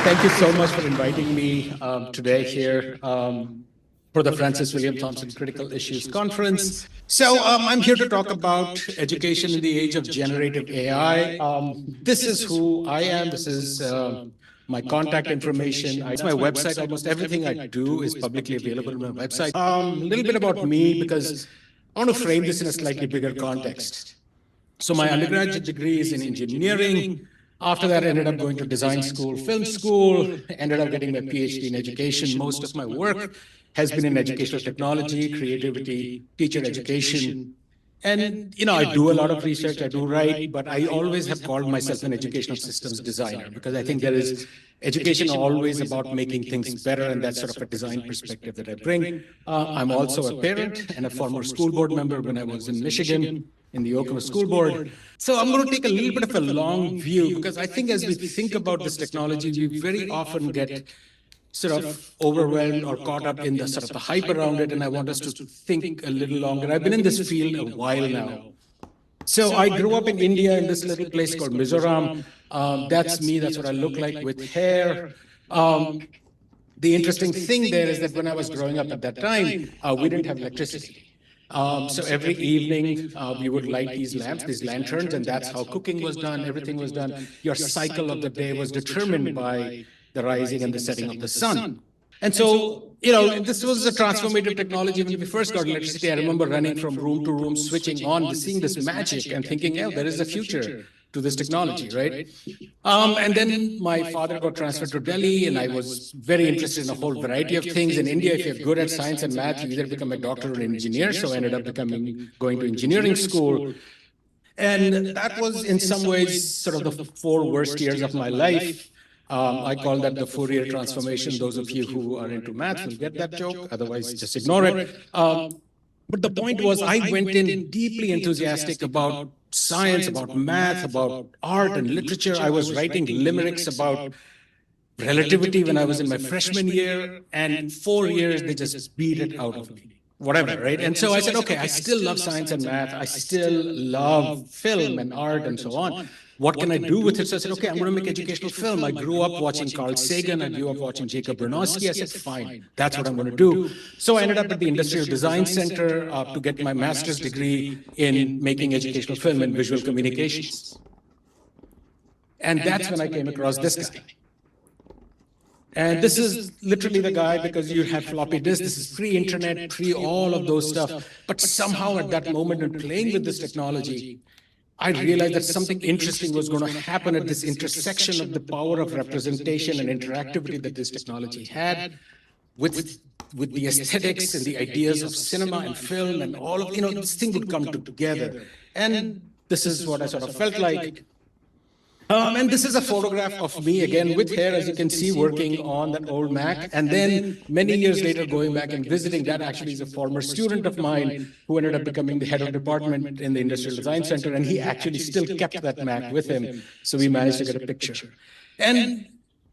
Thank you so much for inviting me today here for the Francis William Thompson Critical Issues Conference. So I'm here to talk about education in the age of generative AI. This is who I am. This is my contact information. It's my website. Almost everything I do is publicly available on my website. A little bit about me, because I want to frame this in a slightly bigger context. So my undergraduate degree is in engineering. After that, I ended up going to design school, film school, ended up getting my PhD in education. Most of my work has been in educational technology, creativity, teacher education. And, I do a lot of research, I do write, but I always have called myself an educational systems designer, because I think there is education always about making things better, and that's sort of a design perspective that I bring. I'm also a parent and a former school board member when I was in Michigan, in the UofM school board. So I'm going to take a little bit of a long view, because I think as we think about this technology, we very often get sort of overwhelmed or caught up in the sort of the hype around it. And I want us to think a little longer. I've been in this field a while now. So I grew up in India in this little place called Mizoram. That's me. That's what I look like with hair. The interesting thing there is that when I was growing up at that time, we didn't have electricity. So every evening, we would light these lamps, these lanterns, and that's how cooking was done, everything was done. Your cycle of the day was determined by the rising and the setting of the sun. And so, this was a transformative technology. When we first got electricity, I remember running from room to room, switching on, seeing this magic and thinking, there is a future to this technology, right? And then my father got transferred to Delhi, and I was very interested in a whole variety of things. In India, if you're good at science and math, you either become a doctor or an engineer. So I ended up going to engineering school. And that was in some ways sort of the 4 worst years of my life. I call that the Fourier transformation. Those of you who are into math will get that joke. Otherwise, just ignore it. But the point was, I went in deeply enthusiastic about science, about math, about art and literature. I was writing limericks about relativity when I was in my freshman year, and 4 years, they just beat it out of me. Whatever, right? And so I said, okay, I still love science and math. I still love film and art and so on. What can I do with it? So I said, okay, I'm going to make educational film. I grew up watching Carl Sagan. I grew up watching Jacob Bronowski. I said, fine, that's what I'm going to do. So I ended up at the Industrial Design Center to get my master's degree in making educational film and visual communications. And that's when I came across this guy. And this is literally the guy, because you had floppy disks. This is pre-internet, pre all of those stuff. But somehow at that moment, in playing with this technology, I realized that something interesting was going to happen at this intersection of the power of representation and interactivity that this technology had with the aesthetics and the ideas of cinema and film and all of, this thing would come together. And this is what I sort of felt like. And this is a photograph of me, again, with hair, as you can see, working on that old Mac. And then many years later, going back and visiting, that actually is a former student of mine who ended up becoming the head of department in the Industrial Design Center. And he actually still kept that Mac with him. So we managed to get a picture. And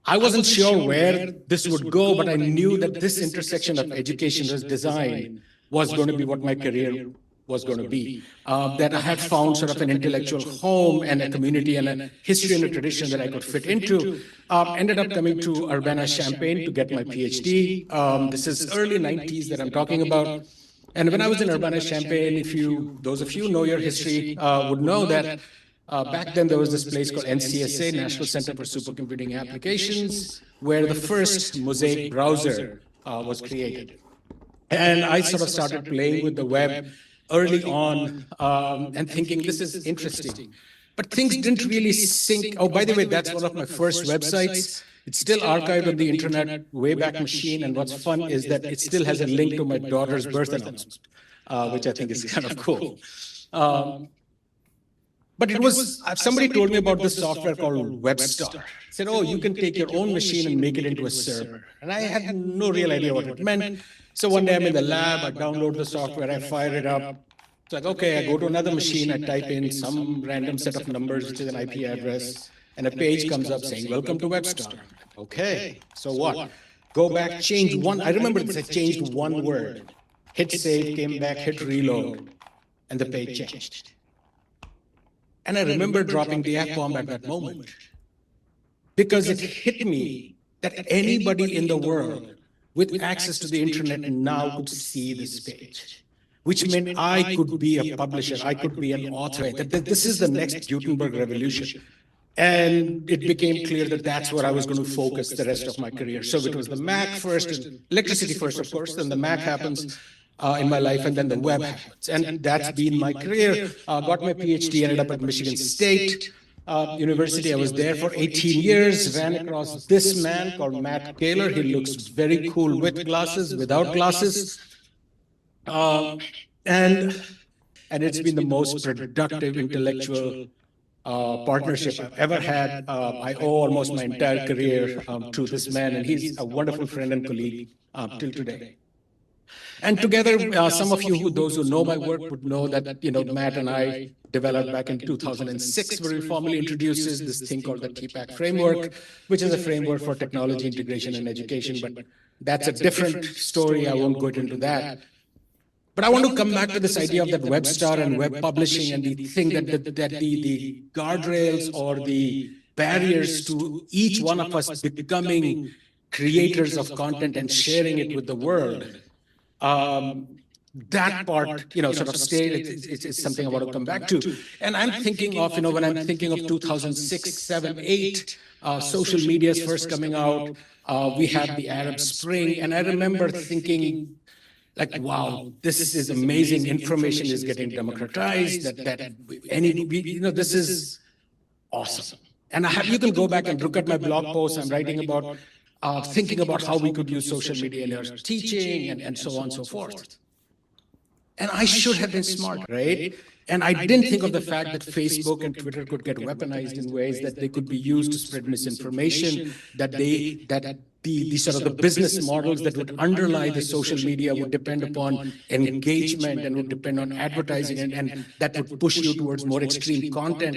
I wasn't sure where this would go, but I knew that this intersection of education as design was going to be what my career was going to be. That I had found sort of an intellectual home and a community and a history and a tradition that I could fit into. Ended up coming to Urbana-Champaign to get my PhD. This is early 90s that I'm talking about. And when I was in Urbana-Champaign, those of you who know your history would know that back then there was this place called NCSA, National Center for Supercomputing Applications, where the first Mosaic browser was created. And I sort of started playing with the web early on and thinking, this is interesting. But things didn't really sink. Oh, by the way, that's one of my first websites. It's still archived on the Internet Wayback Machine. And what's fun is that it still has a link to my daughter's birth announcement, which I think is kind of cool. But it was, somebody told me about this software called WebStar. Said, oh, you can take your own machine and make it into a server. And I had no real idea what it meant. So one day I'm in the lab, I download the software, I fire it up. It's like, okay, I go to another machine, I type in some random set of numbers, which is an IP address, and a page comes up saying, welcome to WebStar. Okay, so what? Go back, change one. I remember this, I changed one word. Hit save, came back, hit reload, and the page changed. And I remember dropping the F-bomb at that moment, because it hit me that anybody in the world with access to the internet now could see this page, which meant I could be a publisher, I could be an author, that this is the next Gutenberg revolution. And it became clear that that's where I was going to focus the rest of my career. So it was the Mac first, and electricity first, of course, then the Mac happens in my life, and then the web happens. And that's been my career. Got my PhD, ended up at Michigan State University. I was there for 18 years, ran across this man called Matt Taylor. He looks very cool with glasses, without glasses. And it's been the most productive intellectual partnership I've ever had. I owe almost my entire career to this man, and he's a wonderful friend and colleague till today. And together, some of you, those who know my work, would know that Matt and I developed back in 2006, where we formally introduced this thing called the TPAC framework, which is a framework for technology integration in education. But that's a different story. I won't go into that. But I want to come back to this idea of that web star and web publishing, and the thing that the guardrails or the barriers to each one of us becoming creators of content and sharing it with the world. That part, sort of stayed. It's something I want to come back to. And I'm thinking of, when I'm thinking of 2006, 7, 8, social media is first coming out. We had the Arab Spring, and I remember thinking, like, wow, this is amazing. Information is getting democratized. This is awesome. And you can go back and look at my blog posts. I'm writing about thinking about how we could use social media in our teaching and so on and so forth. And I should have been smart, right? And I didn't think of the fact that Facebook and Twitter could get weaponized in ways that they could be used to spread misinformation, that the sort of the business models that would underlie the social media would depend upon engagement and would depend on advertising, and that would push you towards more extreme content,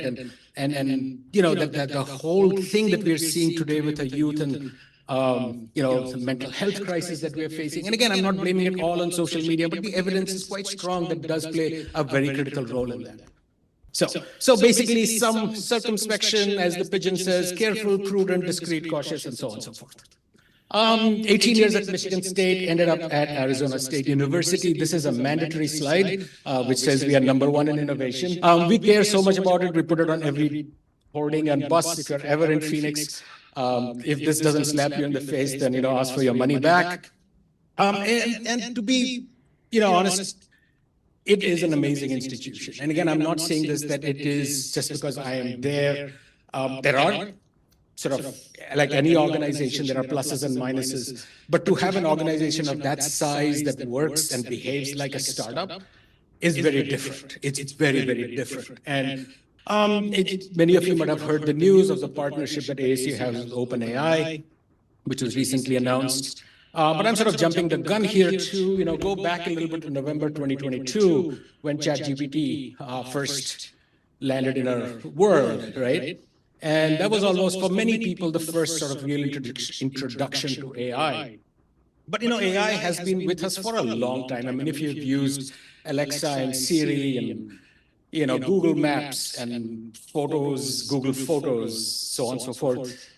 and that the whole thing that we're seeing today with the youth and some mental health crisis that we're facing. And again, I'm not blaming it all on social media, but the evidence is quite strong that does play a very critical role in that. So basically, some circumspection, as the pigeon says, careful, prudent, discreet, cautious, and so on and so forth. 18 years at Michigan State, ended up at Arizona State University. This is a mandatory slide, which says we are #1 in innovation. We care so much about it, we put it on every hoarding and bus. If you're ever in Phoenix, if this doesn't slap you in the face, then ask for your money back. And to be honest, it is an amazing institution. And again, I'm not saying this that it is just because I am there. There are sort of, like any organization, there are pluses and minuses. But to have an organization of that size that works and behaves like a startup is very different. It's very, very different. And many of you might have heard the news of the partnership that ASU has with OpenAI, which was recently announced. But I'm sort of jumping the gun here to go back a little bit to November 2022, when ChatGPT first landed in our world, right? And that was almost, for many people, the first sort of real introduction to AI. But AI has been with us for a long time. I mean, if you've used Alexa and Siri and Google Maps and Photos, Google Photos, so on and so forth,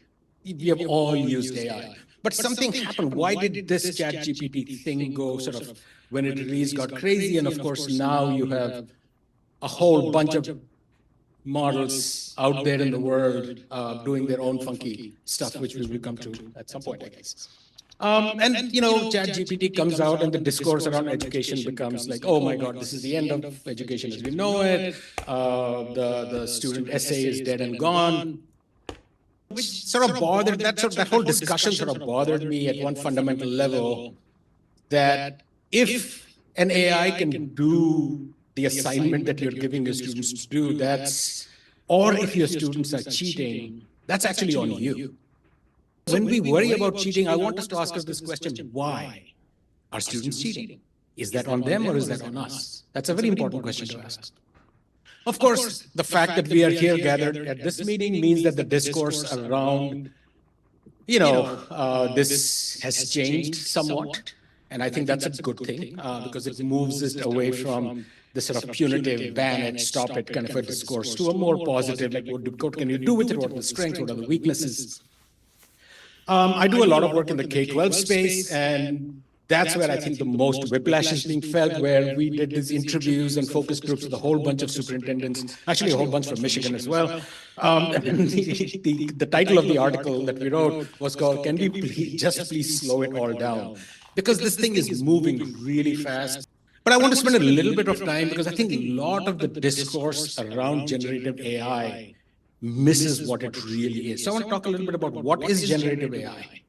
we have all used AI. But something happened. Why did this ChatGPT thing go sort of, when it released, got crazy? And of course, now you have a whole bunch of models out there in the world doing their own funky stuff, which we will come to at some point, I guess. ChatGPT comes out, and the discourse around education becomes like, oh my God, this is the end of education as we know it. The student essay is dead and gone. Which sort of bothered, that whole discussion sort of bothered me at one fundamental level, that if an AI can do the assignment that you're giving your students to do, or if your students are cheating, that's actually on you. When we worry about cheating, I want us to ask us this question: why are students cheating? Is that on them or is that on us? That's a very important question to ask. Of course, the fact that we are here gathered at this meeting means that the discourse around, this has changed somewhat. And I think that's a good thing, because it moves us away from the sort of punitive, ban it, stop it kind of a discourse to a more positive, like what can you do with it, what are the strengths, what are the weaknesses. I do a lot of work in the K-12 space, and that's where I think the most whiplash is being felt, where we did these interviews and focus groups with a whole bunch of superintendents, actually a whole bunch from Michigan as well. And the title of the article that we wrote was called, "Can we please slow it all down?" Because this thing is moving really fast. But I want to spend a little bit of time because I think a lot of the discourse around generative AI misses what it really is. So I want to talk a little bit about what is generative AI,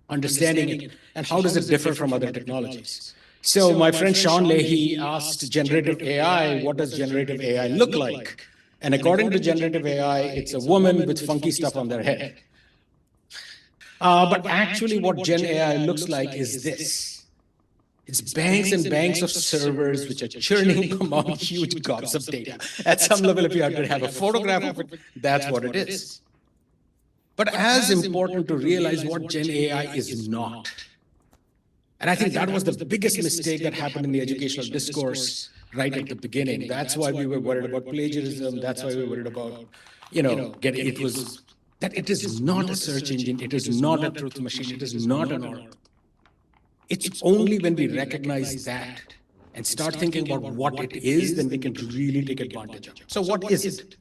understanding it, and how does it differ from other technologies. So my friend Sean Leahy asked generative AI, what does generative AI look like? And according to generative AI, it's a woman with funky stuff on their head. But actually what Gen AI looks like is this. It's banks and banks of servers which are churning among huge gobs of data. At some level, if you have to have a photograph of it, that's what it is. But as important to realize what Gen AI is not. And I think that was the biggest mistake that happened in the educational discourse right at the beginning. That's why we were worried about plagiarism. That's why we were worried about, that it is not a search engine. It is not a truth machine. It is not an oracle. It's only when we recognize that and start thinking about what it is, then we can really take advantage of it. So what is it?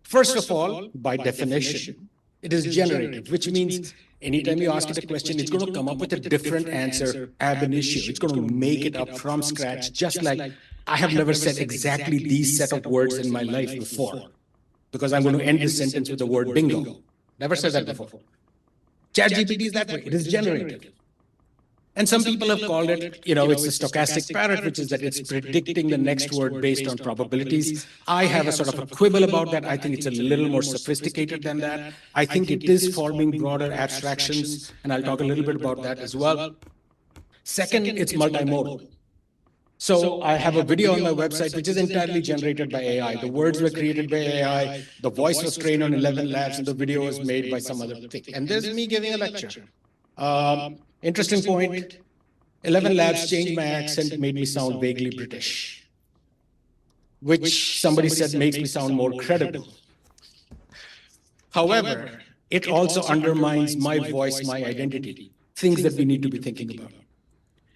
First of all, by definition, it is generative, which means anytime you ask it a question, it's going to come up with a different answer ab initio. It's going to make it up from scratch, just like I have never said exactly these set of words in my life before, because I'm going to end this sentence with the word bingo. Never said that before. ChatGPT is that way. It is generative. And some people have called it, it's a stochastic parrot, which is that it's predicting the next word based on probabilities. I have a sort of a quibble about that. I think it's a little more sophisticated than that. I think it is forming broader abstractions, and I'll talk a little bit about that as well. Second, it's multimodal. So I have a video on my website, which is entirely generated by AI. The words were created by AI. The voice was trained on 11 labs, and the video was made by some other thing. And there's me giving a lecture. Interesting point, 11 labs changed my accent, made me sound vaguely British, which somebody said makes me sound more credible. However, it also undermines my voice, my identity, things that we need to be thinking about.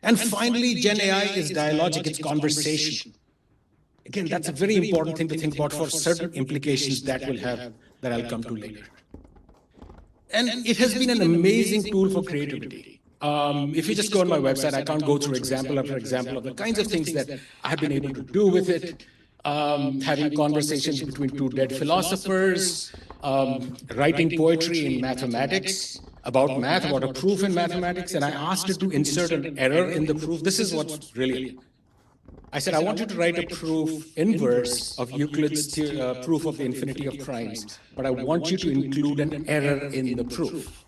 And finally, Gen AI is dialogic, it's conversation. Again, that's a very important thing to think about for certain implications that will have, that I'll come to later. And it has been an amazing tool for creativity. If you just go on my website, I can't go through example after example of the kinds of things that I have been able to do with it. Having conversations between two dead philosophers, writing poetry in mathematics, about math, about a proof in mathematics, and I asked it to insert an error in the proof. This is what's really, I said, I want you to write a proof inverse of Euclid's proof of the infinity of primes, but I want you to include an error in the proof.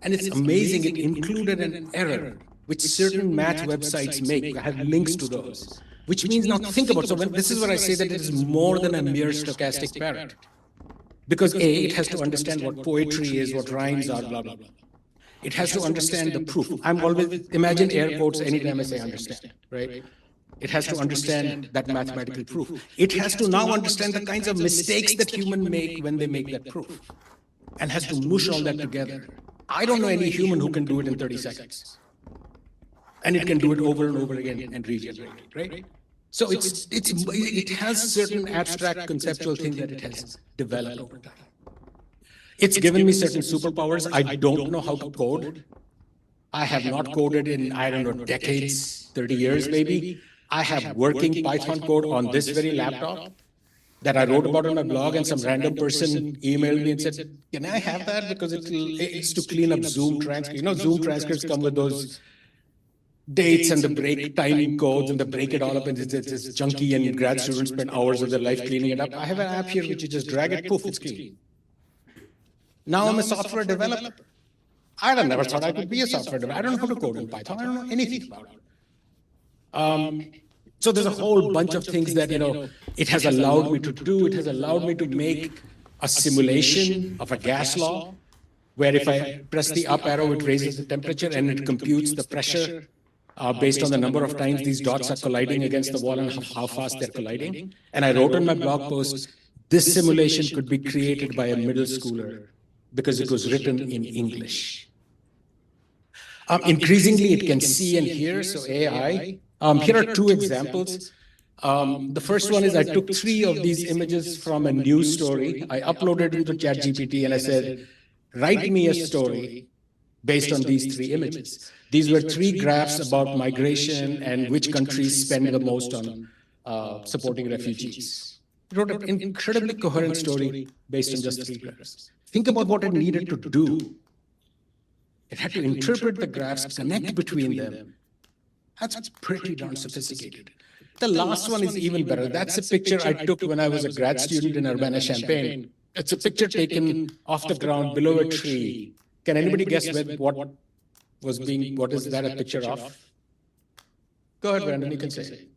And it's amazing, it included an error, which certain math websites make. I have links to those, which means now think about, so this is where I say that it is more than a mere stochastic parrot. Because A, it has to understand what poetry is, what rhymes are, blah, blah, blah. It has to understand the proof. I'm always, imagine air quotes anytime I say understand, right? It has to understand that mathematical proof. It has to now understand the kinds of mistakes that humans make when they make that proof, and has to mush all that together. I don't know any human who can do it in 30 seconds. And it can do it over and over again and regenerate it, right? So it has certain abstract conceptual thing that it has developed over time. It's given me certain superpowers. I don't know how to code. I have not coded in, I don't know, decades, 30 years maybe. I have working Python code on this very laptop that I wrote about on my blog, and some random person emailed me and said, can I have that? Because it's to clean up Zoom transcripts. Zoom transcripts come with those dates and the break timing codes, and they break it all up, and it's junky, and grad students spend hours of their life cleaning it up. I have an app here which you just drag it, poof, it's clean. Now I'm a software developer. I never thought I could be a software developer. I don't know how to code in Python. I don't know anything about it. So there's a whole bunch of things that, it has allowed me to do. It has allowed me to make a simulation of a gas law, where if I press the up arrow, it raises the temperature and it computes the pressure based on the number of times these dots are colliding against the wall and how fast they're colliding. And I wrote on my blog post, this simulation could be created by a middle schooler because it was written in English. Increasingly, it can see and hear, so AI. Here are two examples. The first one is I took 3 of these images from a news story. I uploaded it to ChatGPT and I said, write me a story based on these 3 images. These were 3 graphs about migration and which countries spend the most on supporting refugees. It wrote an incredibly coherent story based on just 3 graphs. Think about what it needed to do. It had to interpret the graphs, connect between them. That's pretty darn sophisticated. The last one is even better. That's a picture I took when I was a grad student in Urbana-Champaign. It's a picture taken off the ground below a tree. Can anybody guess what is that a picture of? Go ahead, Brandon, you can say.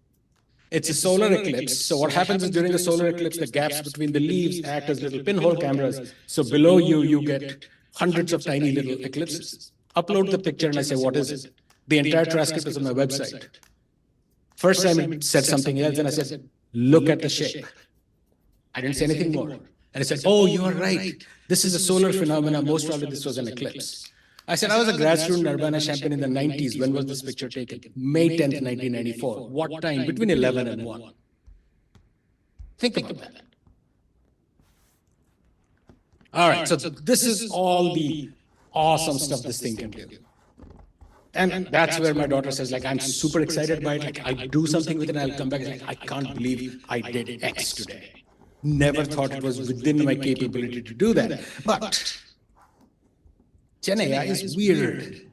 It's a solar eclipse. So what happens is during the solar eclipse, the gaps between the leaves act as little pinhole cameras. So below you, you get hundreds of tiny little eclipses. Upload the picture and I say, what is it? The entire transcript is on my website. First time it said something else and I said, look at the shape. I didn't say anything more. And it said, oh, you are right. This is a solar phenomenon. Most probably this was an eclipse. I said, I was a grad student in Urbana-Champaign in the 90s. When was this picture taken? May 10th, 1994. What time? Between 11 and 1. Think about that. All right, so this is all the awesome stuff this thing can do. And that's where my daughter says, like, I'm super excited by it. Like, I do something with it and I'll come back and like, I can't believe I did X today. Never thought it was within my capability to do that. But Gen AI is weird.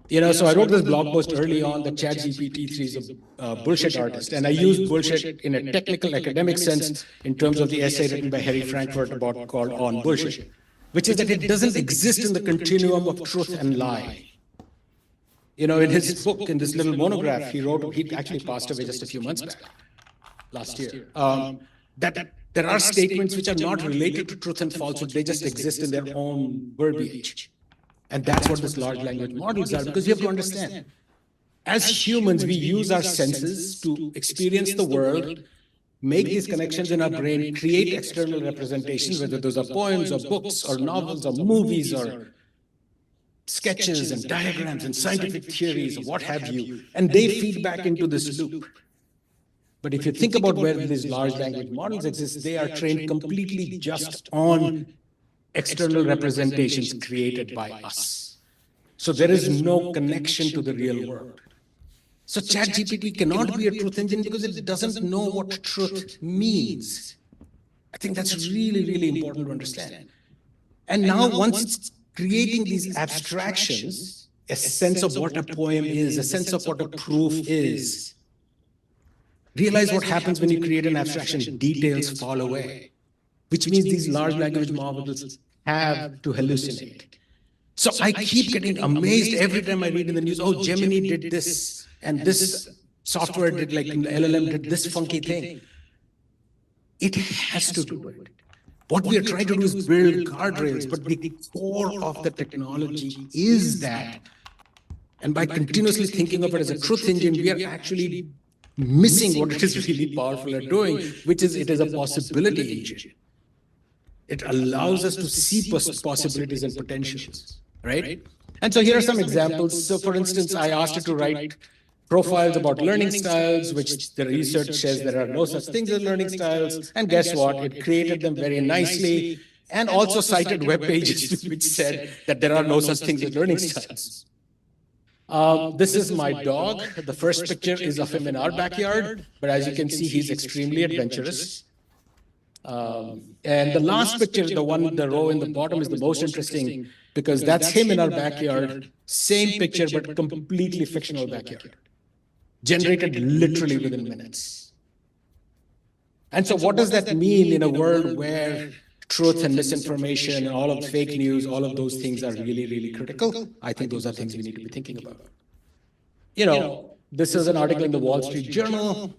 You know, so I wrote this blog post early on that ChatGPT-3 is a bullshit artist. And I used bullshit in a technical academic sense in terms of the essay written by Harry Frankfurt called On Bullshit, which is that it doesn't exist in the continuum of truth and lie. You know, in his book, in this little monograph he wrote, he actually passed away just a few months back, last year, that there are statements which are not related to truth and falsehood, they just exist in their own verbiage. And that's what these large language models are, because you have to understand, as humans, we use our senses to experience the world, make these connections in our brain, create external representations, whether those are poems or books or novels or movies or sketches and diagrams and scientific theories or what have you, and they feed back into this loop. But if you think about where these large language models exist, they are trained completely just on external representations created by us. So there is no connection to the real world. So ChatGPT cannot be a truth engine because it doesn't know what truth means. I think that's really, really important to understand. And now once it's creating these abstractions, a sense of what a poem is, a sense of what a proof is, realize what happens when you create an abstraction. Details fall away, which means these large language models have to hallucinate. So I keep getting amazed every time I read in the news, oh, Gemini did this, and this software did, like LLM did this funky thing. It has to do it. What we are trying to do is build guardrails, but the core of the technology is that. And by continuously thinking of it as a truth engine, we are actually missing what it is really powerful at doing, which is it is a possibility engine. It allows us to see possibilities and potentials, right? And so here are some examples. So for instance, I asked it to write profiles about learning styles, which the research says there are no such things as learning styles. And guess what? It created them very nicely and also cited web pages which said that there are no such things as learning styles. This is my dog. The first picture is of him in our backyard, but as you can see, he's extremely adventurous. And the last picture, the row in the bottom, is the most interesting because that's him in our backyard. Same picture, but completely fictional backyard. Generated literally within minutes. And so what does that mean in a world where truth and misinformation and all of fake news, all of those things are really, really critical? I think those are things we need to be thinking about. You know, this is an article in the Wall Street Journal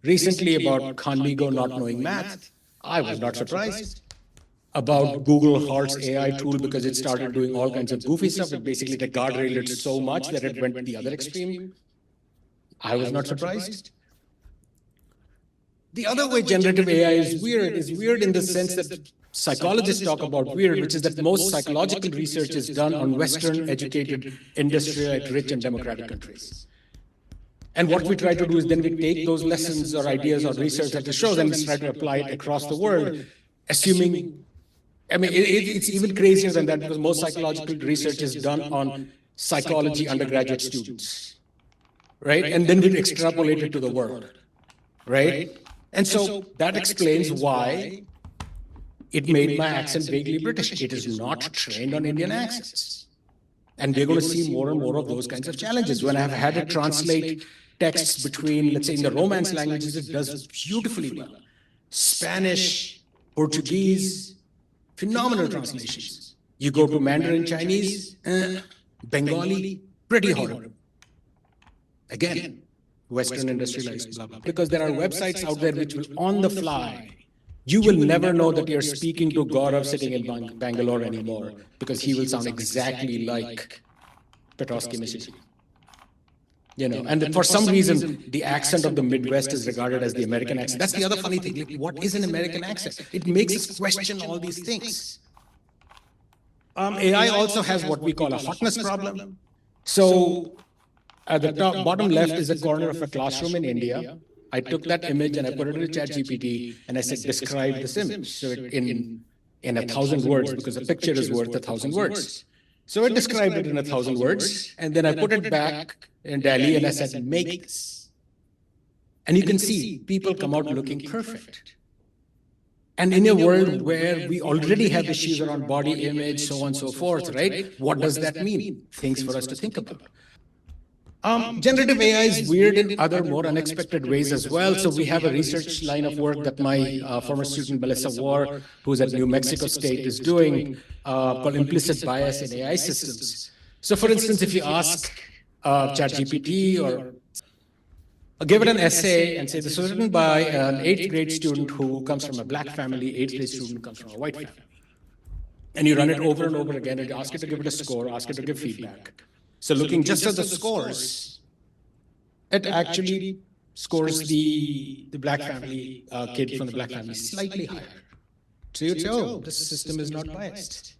recently about Khanmigo not knowing math. I was not surprised. About Google Heart's AI tool because it started doing all kinds of goofy stuff. It basically guardrailed it so much that it went to the other extreme. I was not surprised. The other way generative AI is weird in the sense that psychologists talk about weird, which is that most psychological research is done on Western educated, industrial, rich and democratic countries. And what we try to do is then we take those lessons or ideas or research that it shows and we try to apply it across the world, assuming, it's even crazier than that because most psychological research is done on psychology undergraduate students, right? And then we extrapolate it to the world, right? And so that explains why it made my accent vaguely British. It is not trained on Indian accents. And we're going to see more and more of those kinds of challenges. When I've had it translate texts between, let's say, in the Romance languages, it does beautifully well. Spanish, Portuguese, phenomenal translations. You go to Mandarin Chinese, Bengali, pretty horrible. Again, Western industrialized, blah, blah. Because there are websites out there which will, on the fly, you will never know that you're speaking to Gaurav sitting in Bangalore anymore because he will sound exactly like Petrovsky Mishra. And for some reason, the accent of the Midwest is regarded as the American accent. That's the other funny thing. Like, what is an American accent? It makes us question all these things. AI also has what we call a hotness problem. So at the bottom left is a corner of a classroom in India. I took that image and I put it in ChatGPT and I said, describe this image. So in 1,000 words, because a picture is worth 1,000 words. So it described it in 1,000 words, and then I put it back in Delhi and I said, make this. And you can see people come out looking perfect. And in a world where we already have issues around body image, so on and so forth, right? What does that mean? Things for us to think about. Generative AI is weird in other more unexpected ways as well. So we have a research line of work that my former student Melissa War, who's at New Mexico State, is doing called implicit bias in AI systems. So for instance, if you ask ChatGPT or give it an essay and say this was written by an 8th grade student who comes from a black family, 8th grade student who comes from a white family. And you run it over and over again and ask it to give it a score, ask it to give feedback. So looking just at the scores, it actually scores the black family, kid from the black family slightly higher. So you'd say, oh, this system is not biased.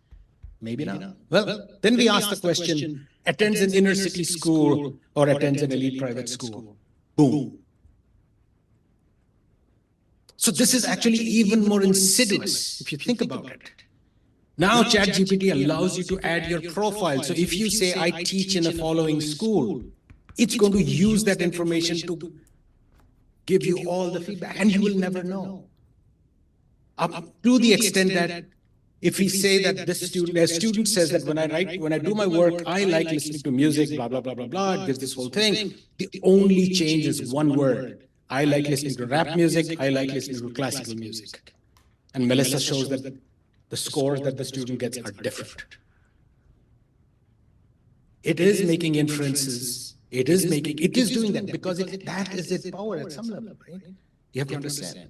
Maybe not. Well, then we ask the question, attends an inner city school or attends an elite private school. Boom. So this is actually even more insidious if you think about it. Now ChatGPT allows you to add your profile. So if you say, I teach in a following school, it's going to use that information to give you all the feedback, and you will never know. To the extent that if we say that this student, a student says that when I do my work, I like listening to music, blah, blah, blah, blah, blah, it gives this whole thing. The only change is one word. I like listening to rap music, I like listening to classical music. And Melissa shows that the scores that the student gets are different. It is making inferences. It is doing that because that is its power at some level, right? You have to understand.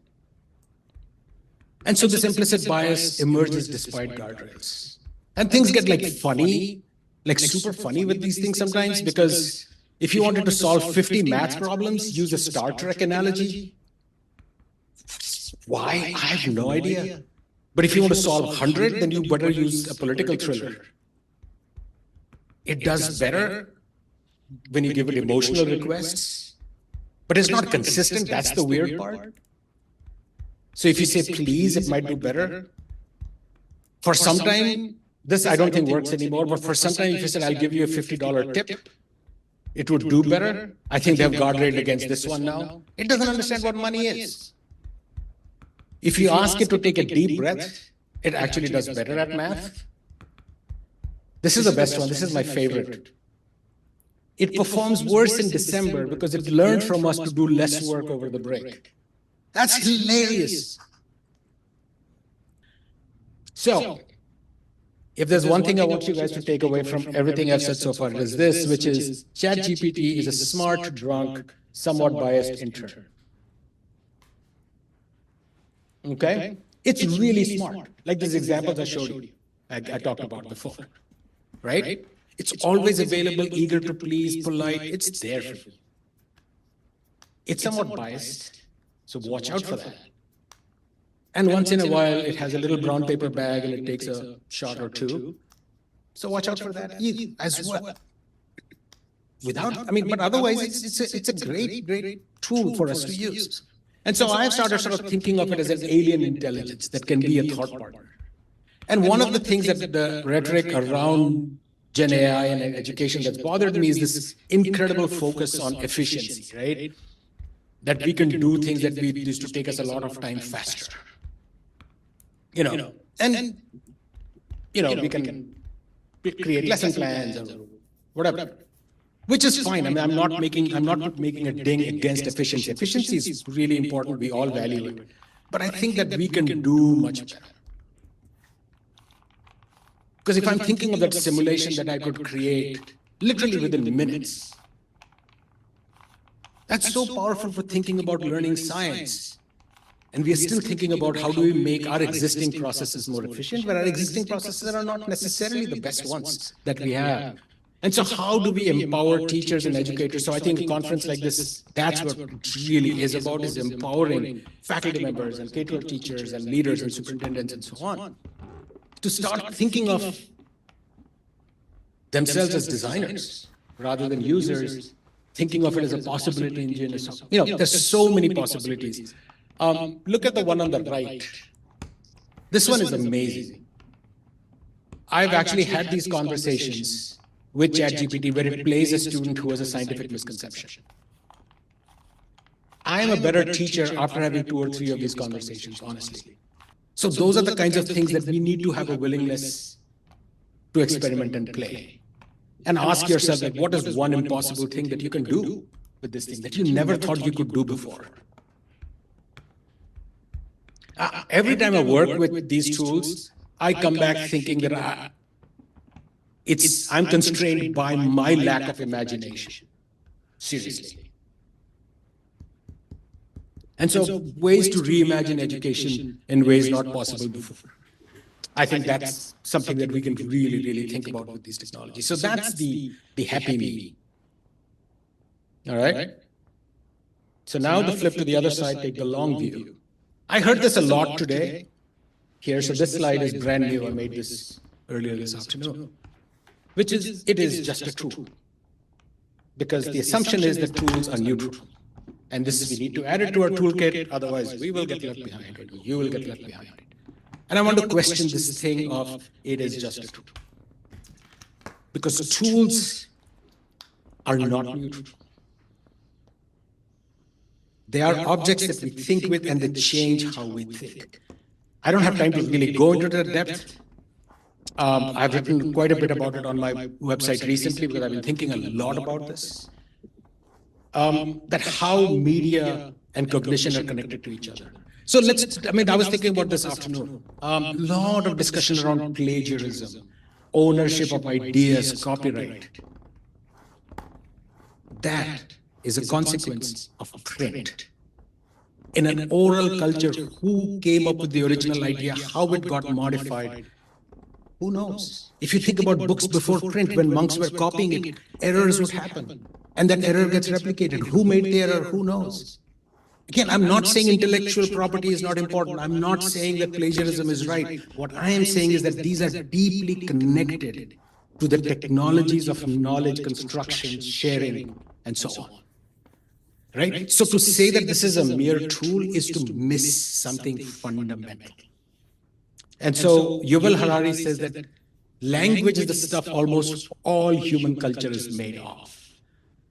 And so this implicit bias emerges despite guardrails. And things get like funny, like super funny with these things sometimes, because if you wanted to solve 50 math problems, use a Star Trek analogy. Why? I have no idea. But if you want to solve 100, then you better use a political thriller. It does better when you give it emotional requests, but it's not consistent. That's the weird part. So if you say please, it might do better. For some time, this I don't think works anymore, but for some time, if you said, I'll give you a $50 tip, it would do better. I think they've guardrailed against this one now. It doesn't understand what money is. If you ask it to take a deep breath, it actually does better at math. This is the best one. This is my favorite. It performs worse in December because it learned from us to do less work over the break. That's hilarious. So, if there's one thing I want you guys to take away from everything I've said so far, it is this, which is ChatGPT is a smart, drunk, somewhat biased intern. Okay? It's really smart. Like these examples I showed you, I talked about before, right? It's always available, eager to please, polite. It's there for you. It's somewhat biased. So watch out for that. And once in a while, it has a little brown paper bag and it takes a shot or two. So watch out for that as well. But otherwise, it's a great tool for us to use. And so I've started sort of thinking of it as an alien intelligence that can be a thought partner. And one of the things that the rhetoric around Gen AI and education that's bothered me is this incredible focus on efficiency, right? That we can do things that we used to take us a lot of time faster. We can create lesson plans or whatever, which is fine. I mean, I'm not making a ding against efficiency. Efficiency is really important. We all value it. But I think that we can do much better. Because if I'm thinking of that simulation that I could create literally within minutes, that's so powerful for thinking about learning science. And we are still thinking about how do we make our existing processes more efficient, but our existing processes are not necessarily the best ones that we have. And so how do we empower teachers and educators? So I think a conference like this, that's what it really is about, is empowering faculty members and K-12 teachers and leaders and superintendents and so on to start thinking of themselves as designers rather than users, thinking of it as a possibility engine or something. There's so many possibilities. Look at the one on the right. This one is amazing. I've actually had these conversations with ChatGPT where it plays a student who has a scientific misconception. I am a better teacher after having 2 or 3 of these conversations, honestly. So those are the kinds of things that we need to have a willingness to experiment and play. And ask yourself, like, what is one impossible thing that you can do with this thing that you never thought you could do before? Every time I work with these tools, I come back thinking that I'm constrained by my lack of imagination. Seriously. And so ways to reimagine education in ways not possible before. I think that's something that we can really, really think about with these technologies. So that's the happy me. All right? So now the flip to the other side, take the long view. I heard this a lot today here. So this slide is brand new. I made this earlier this afternoon, which is, it is just a tool. Because the assumption is that tools are neutral. And this, we need to add it to our toolkit, otherwise we will get left behind, or you will get left behind. And I want to question this thing of it is just a tool. Because tools are not neutral. They are objects that we think with and they change how we think. I don't have time to really go into the depth. I've written quite a bit about it on my website recently because I've been thinking a lot about this. That how media and cognition are connected to each other. So I was thinking about this afternoon. Lot of discussion around plagiarism, ownership of ideas, copyright. That is a consequence of print. In an oral culture, who came up with the original idea, how it got modified, who knows? If you think about books before print, when monks were copying it, errors would happen. And that error gets replicated. Who made the error? Who knows? Again, I'm not saying intellectual property is not important. I'm not saying that plagiarism is right. What I am saying is that these are deeply connected to the technologies of knowledge construction, sharing, and so on. Right? So to say that this is a mere tool is to miss something fundamental. And so Yuval Harari says that language is the stuff almost all human culture is made of.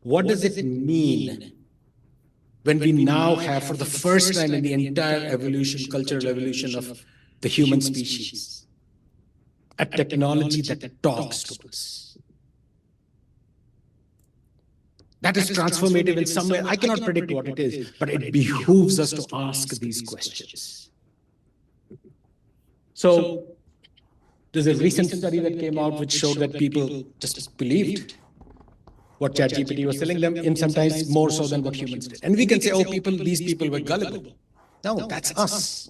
What does it mean when we now have, for the first time in the entire evolution, cultural evolution of the human species, a technology that talks to us? That is transformative in some way. I cannot predict what it is, but it behooves us to ask these questions. So there's a recent study that came out which showed that people just believed what ChatGPT was telling them, and sometimes more so than what humans did. And we can say, oh, these people were gullible. No, that's us.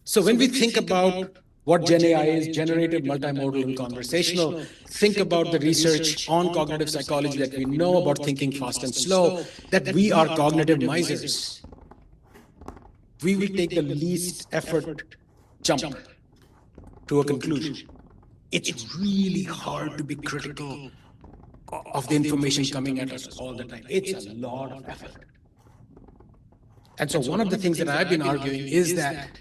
So when we think about What Gen AI is: generative, multimodal, and conversational. Think about the research on cognitive psychology that we know about thinking fast and slow, that we are cognitive misers. We will take the least effort jump to a conclusion. It's really hard to be critical of the information coming at us all the time. It's a lot of effort. And so one of the things that I've been arguing is that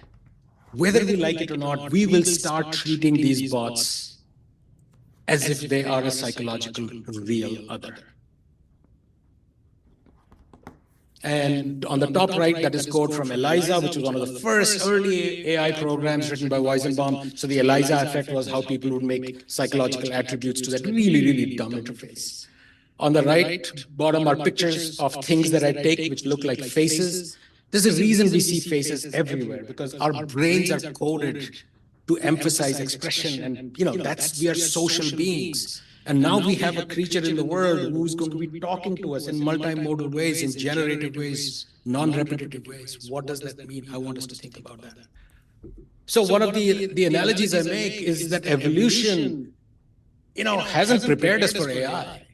whether we like it or not, we will start treating these bots as if they are a psychological real other. And on the top right, that is code from ELIZA, which was one of the first early AI programs written by Weizenbaum. So the ELIZA effect was how people would make psychological attributes to that really, really dumb interface. On the right bottom are pictures of things that I take which look like faces. There's a reason we see faces everywhere, because our brains are coded to emphasize expression. And, we are social beings. And now we have a creature in the world who's going to be talking to us in multimodal ways, in generative ways, non-repetitive ways. What does that mean? I want us to think about that. So one of the analogies I make is that evolution, hasn't prepared us for AI.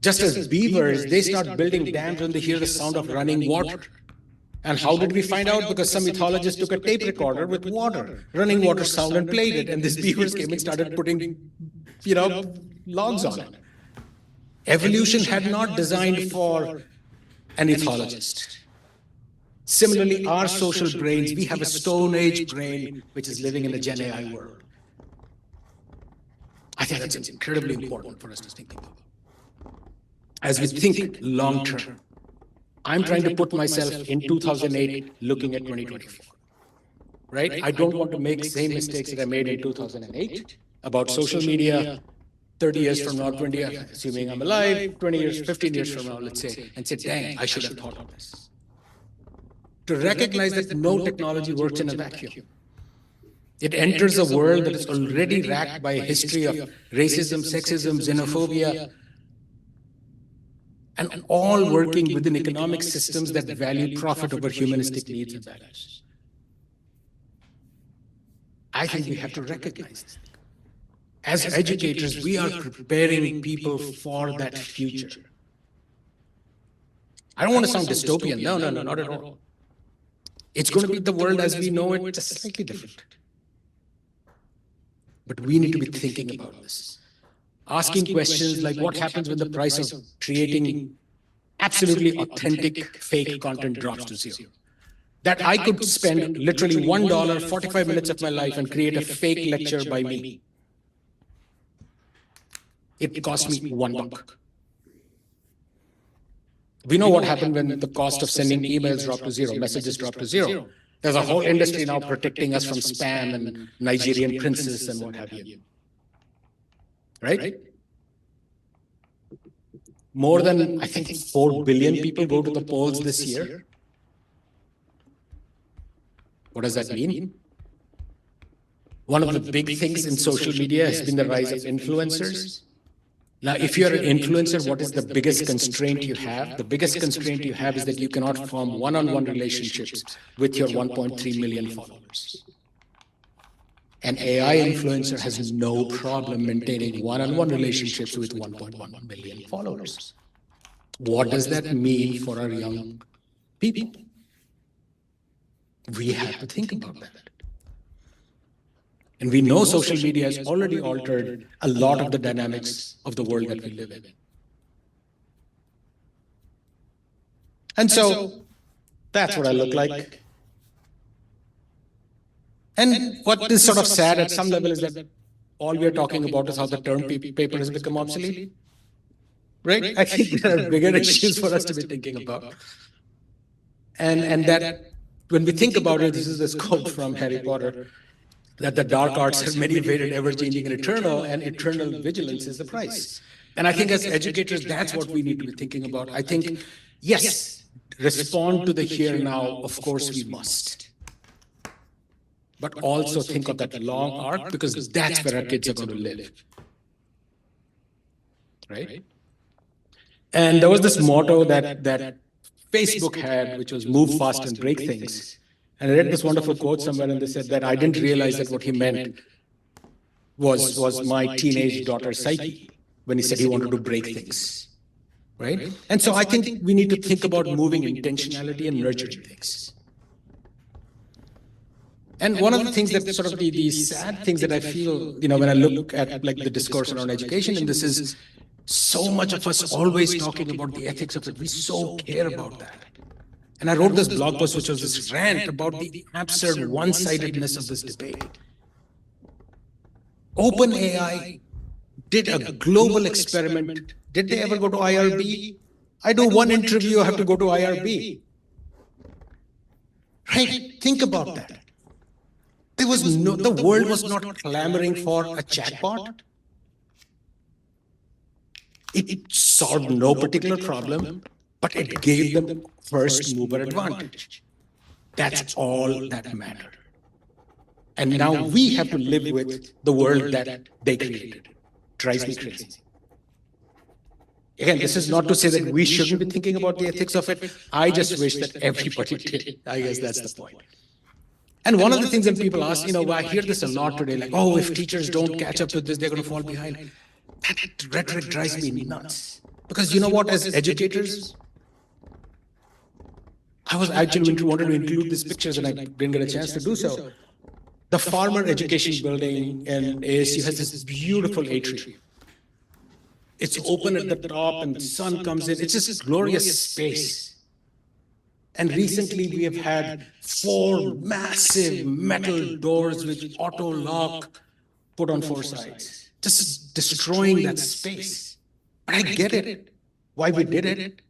Just as beavers, they start building dams when they hear the sound of running water. And how did we find out? Because some mythologists took a tape recorder with water, running water sound, and played it. And these beavers came and started putting, logs on it. Evolution had not designed for an ethologist. Similarly, our social brains, we have a Stone Age brain which is living in the Gen AI world. I think that's incredibly important for us to think about. As we think long term, I'm trying to put myself in 2008 looking at 2024, right? I don't want to make the same mistakes that I made in 2008 about social media 30 years from now, 20 years, assuming I'm alive, 20 years, 15 years from now, let's say, and say, dang, I should have thought of this. To recognize that no technology works in a vacuum. It enters a world that is already racked by a history of racism, sexism, xenophobia, and all working within economic systems that value profit over humanistic needs and values. I think we have to recognize that. As educators, we are preparing people for that future. I don't want to sound dystopian. No, not at all. It's going to be the world as we know it, just slightly different. But we need to be thinking about this. Asking questions like what happens when the price of creating absolutely authentic fake content drops to zero. That I could spend literally $1, 45 minutes of my life and create a fake lecture by me. It cost me $1. We know what happened when the cost of sending emails dropped to zero, messages dropped to zero. There's a whole industry now protecting us from spam and Nigerian princes and what have you. Right? More than, I think, 4 billion people go to the polls this year. What does that mean? One of the big things in social media has been the rise of influencers. Now, if you're an influencer, what is the biggest constraint you have? The biggest constraint you have is that you cannot form one-on-one relationships with your 1.3 million followers. An AI influencer has no problem maintaining one-on-one relationships with 1.1 million followers. What does that mean for our young people? We have to think about that. And we know social media has already altered a lot of the dynamics of the world that we live in. And so that's what I look like. And what is sort of sad at some level is that all we are talking about is how the term paper has become obsolete. Right? I think there are bigger issues for us to be thinking about. And that when we think about it, this is this quote from Harry Potter, that the dark arts are many varied, ever-changing, and eternal vigilance is the price. And I think as educators, that's what we need to be thinking about. I think, yes, respond to the here now, of course we must. But also think of that long arc, because that's where our kids are going to live. Right? And there was this motto that Facebook had, which was move fast and break things. And I read this wonderful quote somewhere, and they said that I didn't realize that what he meant was my teenage daughter's psyche when he said he wanted to break things, right? And so I think we need to think about moving intentionality and nurturing things. And one of the things that sort of the sad things that I feel, when I look at like the discourse around education, and this is so much of us always talking about the ethics of it. We so care about that. And I wrote this blog post, which was this rant about the absurd one-sidedness of this debate. OpenAI did a global experiment. Did they ever go to IRB? I do one interview, I have to go to IRB. Right? Think about that. The world was not clamoring for a chatbot. It solved no particular problem, but it gave them first mover advantage. That's all that mattered. And now we have to live with the world that they created. Drives me crazy. Again, this is not to say that we shouldn't be thinking about the ethics of it. I just wish that everybody did. I guess that's the point. And one of the things that people ask, I hear this a lot today, like, oh, if teachers don't catch up with this, they're going to fall behind. That rhetoric drives me nuts. Because you know what, as educators, I was actually wanted to include these pictures and I didn't get a chance to do so. The Farmer Education Building in ASU has this beautiful atrium. It's open at the top and the sun comes in. It's just this glorious space. And recently we have had 4 massive metal doors with auto lock put on 4 sides, just destroying that space. But I get it, why we did it.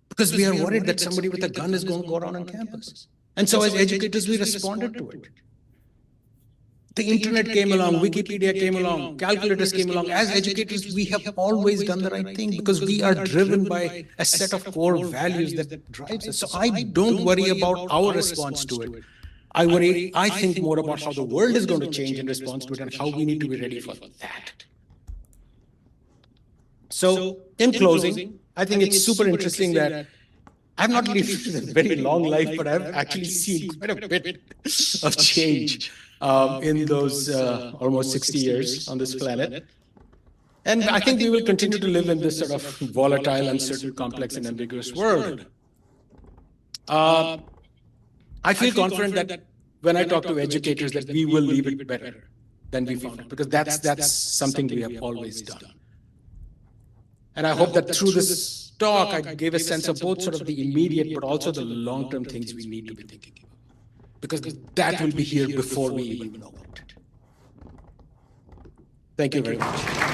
Because we are worried that somebody with a gun is going to go around on campus. And so as educators, we responded to it. The internet came along, Wikipedia came along, calculators came along. As educators, we have always done the right thing because we are driven by a set of core values that drives us. So I don't worry about our response to it. I think more about how the world is going to change in response to it and how we need to be ready for that. So in closing, I think it's super interesting that I've not lived a very long life, but I've actually seen quite a bit of change in those almost 60 years on this planet. And I think we will continue to live in this sort of volatile, uncertain, complex, and ambiguous world. I feel confident that when I talk to educators that we will leave it better than we found it, because that's something we have always done. And I hope that through this talk, I gave a sense of both sort of the immediate, but also the long-term things we need to be thinking about. Because that will be here before we even know it. Thank you very much.